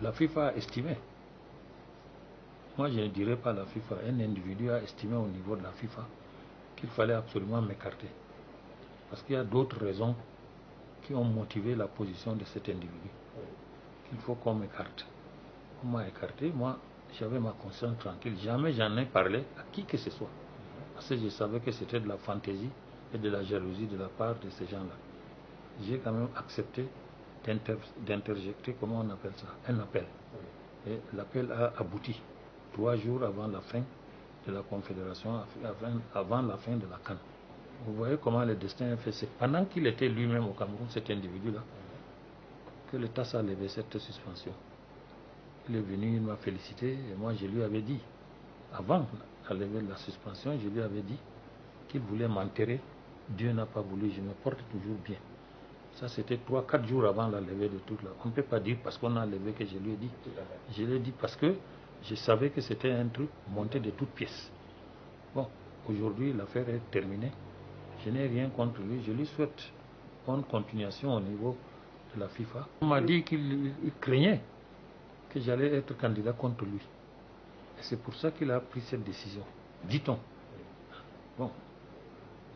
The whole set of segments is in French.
la FIFA a estimé. Moi, je ne dirais pas la FIFA. Un individu a estimé au niveau de la FIFA qu'il fallait absolument m'écarter. Parce qu'il y a d'autres raisons qui ont motivé la position de cet individu. Qu'il faut qu'on m'écarte. On m'a écarté. Moi, j'avais ma conscience tranquille. Jamais j'en ai parlé à qui que ce soit. Parce que je savais que c'était de la fantaisie et de la jalousie de la part de ces gens-là. J'ai quand même accepté d'interjecter, comment on appelle ça, un appel. Et l'appel a abouti 3 jours avant la fin de la Confédération, avant la fin de la CAN. Vous voyez comment le destin est fait. C'est pendant qu'il était lui-même au Cameroun, cet individu-là, que le TAS a levé cette suspension. Il est venu, il m'a félicité, et moi je lui avais dit, avant la levée de la suspension, je lui avais dit qu'il voulait m'enterrer. Dieu n'a pas voulu, je me porte toujours bien. Ça, c'était 3-4 jours avant la levée de tout là. On ne peut pas dire parce qu'on a levé que je lui ai dit. Je lui ai dit parce que je savais que c'était un truc monté de toutes pièces. Bon, aujourd'hui, l'affaire est terminée. Je n'ai rien contre lui. Je lui souhaite bonne continuation au niveau de la FIFA. On m'a dit qu'il craignait que j'allais être candidat contre lui. Et c'est pour ça qu'il a pris cette décision. Dit-on. Bon,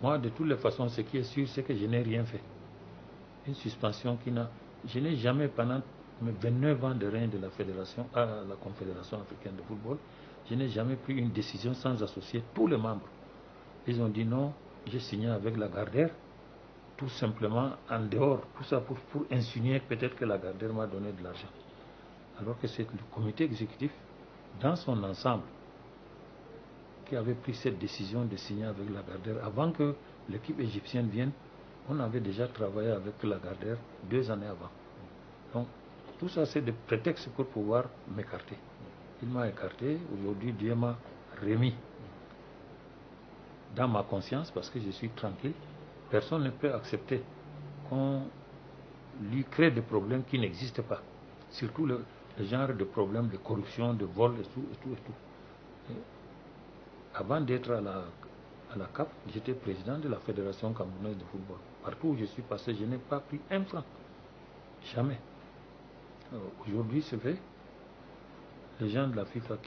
moi, de toutes les façons, ce qui est sûr, c'est que je n'ai rien fait. Une suspension qui n'a... Je n'ai jamais, pendant mes 29 ans de règne de la fédération, à la Confédération africaine de football, je n'ai jamais pris une décision sans associer tous les membres. Ils ont dit non, j'ai signé avec la Gardère, tout simplement en dehors, tout ça pour insinuer peut-être que la Gardère m'a donné de l'argent. Alors que c'est le comité exécutif, dans son ensemble, qui avait pris cette décision de signer avec la Gardère avant que l'équipe égyptienne vienne. On avait déjà travaillé avec la Gardère 2 années avant. Donc, tout ça, c'est des prétextes pour pouvoir m'écarter. Il m'a écarté. Aujourd'hui, Dieu m'a remis dans ma conscience parce que je suis tranquille. Personne ne peut accepter qu'on lui crée des problèmes qui n'existent pas. Surtout le genre de problèmes de corruption, de vol et tout. Et avant d'être à la CAF, j'étais président de la Fédération camerounaise de football. Partout où je suis passé, je n'ai pas pris un franc. Jamais. Aujourd'hui, c'est vrai. Les gens de la FIFA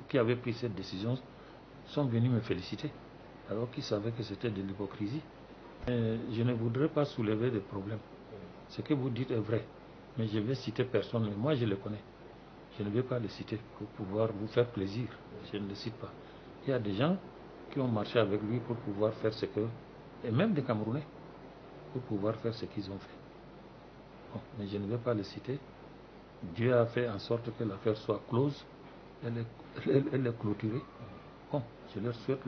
qui avaient pris cette décision sont venus me féliciter, alors qu'ils savaient que c'était de l'hypocrisie. Je ne voudrais pas soulever des problèmes. Ce que vous dites est vrai, mais je vais citer personne, mais moi je le connais. Je ne vais pas le citer pour pouvoir vous faire plaisir. Je ne le cite pas. Il y a des gens qui ont marché avec lui pour pouvoir faire ce que... Et même des Camerounais, pour pouvoir faire ce qu'ils ont fait. Bon, mais je ne vais pas le citer. Dieu a fait en sorte que l'affaire soit close. Elle est clôturée. Bon, je leur souhaite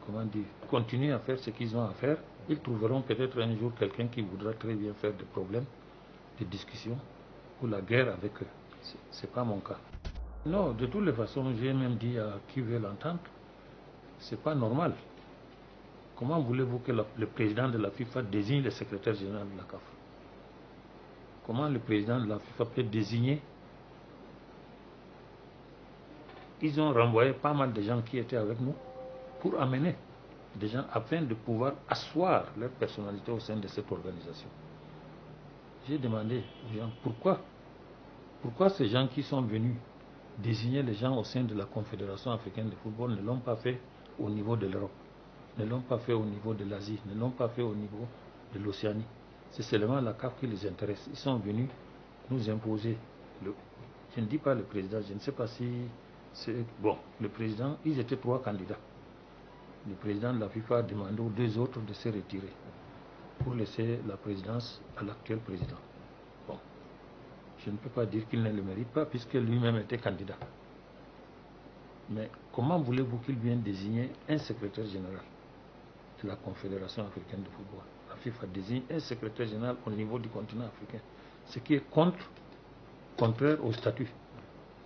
comment dire, continuer à faire ce qu'ils ont à faire. Ils trouveront peut-être un jour quelqu'un qui voudra très bien faire des problèmes, des discussions ou la guerre avec eux. Ce n'est pas mon cas. Non, de toutes les façons, j'ai même dit à qui veut l'entendre, c'est pas normal. Comment voulez-vous que le président de la FIFA désigne le secrétaire général de la CAF? Comment le président de la FIFA peut désigner? Ils ont renvoyé pas mal de gens qui étaient avec nous pour amener des gens afin de pouvoir asseoir leur personnalité au sein de cette organisation. J'ai demandé aux gens pourquoi ces gens qui sont venus désigner les gens au sein de la Confédération africaine de football ne l'ont pas fait au niveau de l'Europe, ne l'ont pas fait au niveau de l'Asie, ne l'ont pas fait au niveau de l'Océanie. C'est seulement la CAF qui les intéresse. Ils sont venus nous imposer. Je ne dis pas le président, je ne sais pas si c'est... Bon, le président, ils étaient 3 candidats. Le président de la FIFA a demandé aux 2 autres de se retirer pour laisser la présidence à l'actuel président. Bon, je ne peux pas dire qu'il ne le mérite pas puisque lui-même était candidat. Mais comment voulez-vous qu'il vienne désigner un secrétaire général de la Confédération africaine de football? La FIFA désigne un secrétaire général au niveau du continent africain, ce qui est contraire au statut,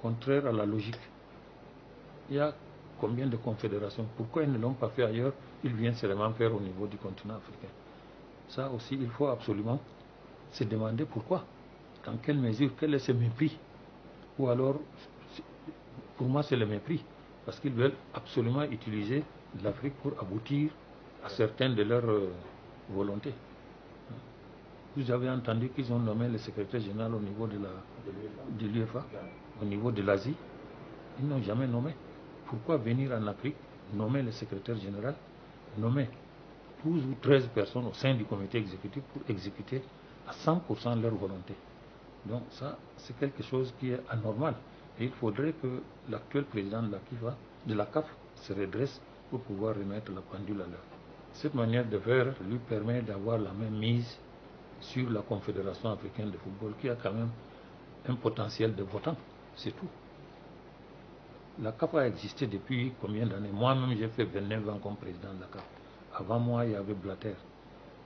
contraire à la logique. Il y a combien de confédérations? Pourquoi ils ne l'ont pas fait ailleurs? Ils viennent seulement faire au niveau du continent africain. Ça aussi, il faut absolument se demander pourquoi. Dans quelle mesure, quel est ce mépris? Ou alors, pour moi, c'est le mépris. Parce qu'ils veulent absolument utiliser l'Afrique pour aboutir à certaines de leurs volontés. Vous avez entendu qu'ils ont nommé le secrétaire général au niveau de l'UEFA, au niveau de l'Asie. Ils n'ont jamais nommé. Pourquoi venir en Afrique, nommer le secrétaire général, nommer 12 ou 13 personnes au sein du comité exécutif pour exécuter à 100% leur volonté? Donc ça, c'est quelque chose qui est anormal. Et il faudrait que l'actuel président de la CAF se redresse pour pouvoir remettre la pendule à l'heure. Cette manière de faire lui permet d'avoir la même mise sur la Confédération africaine de football, qui a quand même un potentiel de votants, c'est tout. La CAF a existé depuis combien d'années? Moi-même, j'ai fait 29 ans comme président de la CAF. Avant moi, il y avait Blatter,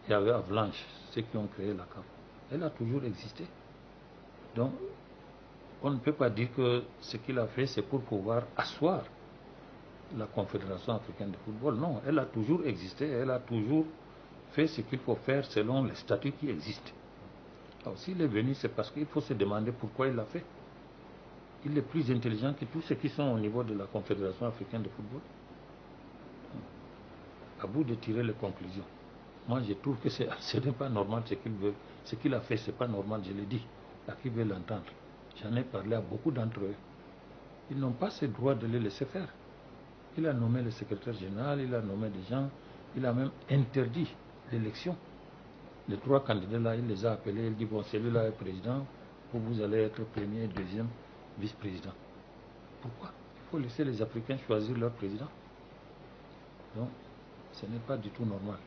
il y avait Avalanche, ceux qui ont créé la CAF. Elle a toujours existé. Donc, on ne peut pas dire que ce qu'il a fait, c'est pour pouvoir asseoir la Confédération africaine de football. Non, elle a toujours existé, elle a toujours fait ce qu'il faut faire selon les statuts qui existent. Alors, s'il est venu, c'est parce qu'il faut se demander pourquoi il l'a fait. Il est plus intelligent que tous ceux qui sont au niveau de la Confédération africaine de football. À bout de tirer les conclusions. Moi, je trouve que ce n'est pas normal ce qu'il veut. Ce qu'il a fait, ce n'est pas normal, je l'ai dit. À qui veut l'entendre? J'en ai parlé à beaucoup d'entre eux. Ils n'ont pas ce droit de les laisser faire. Il a nommé le secrétaire général, il a nommé des gens, il a même interdit l'élection. Les 3 candidats là, il les a appelés, il dit bon, celui-là est président, vous allez être premier, deuxième, vice-président. Pourquoi? Il faut laisser les Africains choisir leur président. Donc, ce n'est pas du tout normal.